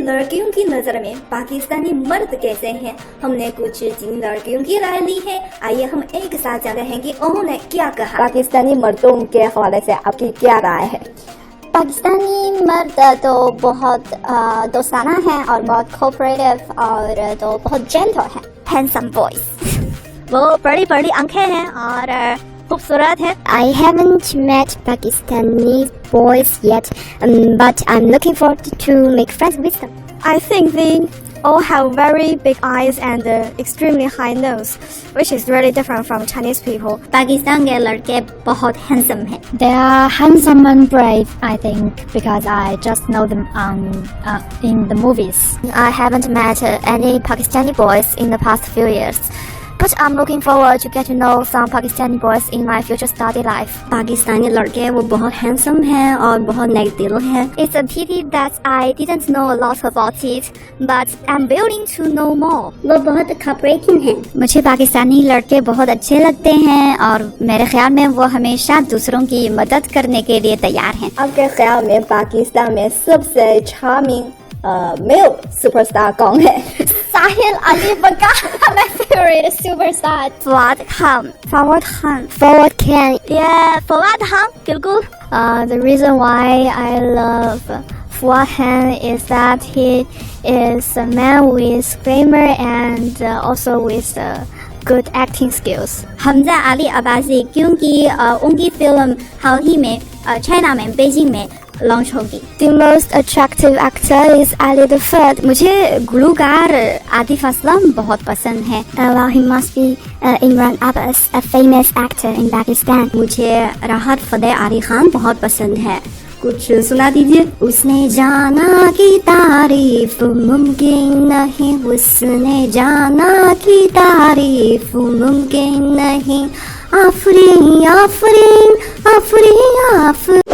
लड़कियों की नजर में पाकिस्तानी मर्द कैसे हैं, हमने कुछ जिन लड़कियों की राय ली है। आइए हम एक साथ जानते हैं कि उन्होंने क्या कहा। पाकिस्तानी मर्दों के हवाले से आपकी क्या राय है? पाकिस्तानी मर्द तो बहुत दोस्ताना है और बहुत कोऑपरेटिव और तो बहुत जेंटल है। हैंडसम बॉयज, वो बड़ी बड़ी आंखें हैं और खूबसूरत है। I haven't met Pakistani boys yet, but I'm looking forward to make friends with them. I think they all have very big eyes and extremely high nose, which is really different from Chinese people. Pakistan के लड़के बहुत handsome हैं। They are handsome and brave, I think, because I just know them in the movies. I haven't met any Pakistani boys in the past few years, but I'm looking forward to get to know some Pakistani boys in my future study life. Pakistani लड़के वो बहुत handsome हैं और बहुत नेक दिल हैं। It's a pity that I didn't know a lot about it, but I'm willing to know more. वो बहुत cooperating हैं। मुझे पाकिस्तानी लड़के बहुत अच्छे लगते हैं और मेरे ख्याल में वो हमेशा दूसरों की मदद करने के लिए तैयार हैं। आपके ख्याल में पाकिस्तान में सबसे charming male superstar कौन है? Sahil Ali Baga, my favorite superstar. Fawad Khan. Fawad Khan. Fawad Khan. Yeah, Fawad Khan बिल्कुल। The reason why I love Fawad Khan is that he is a man with glamour and also with good acting skills. Hamza Ali Abbasi, क्योंकि उनकी film हाल ही में China में Beijing में launch होगी। The most attractive actor is Ali the Third. मुझे गुलकार आतिफ असलम बहुत पसंद है। Well, he must be Imran Abbas, a famous actor in Pakistan. मुझे राहत फतेह अली खान बहुत पसंद है। कुछ सुना दीजिए। उसने जाना की तारीफ मुमकिन नहीं, उसने जाना की तारीफ मुमकिन नहीं, आफरीन आफरीन आफरीन आफरीन।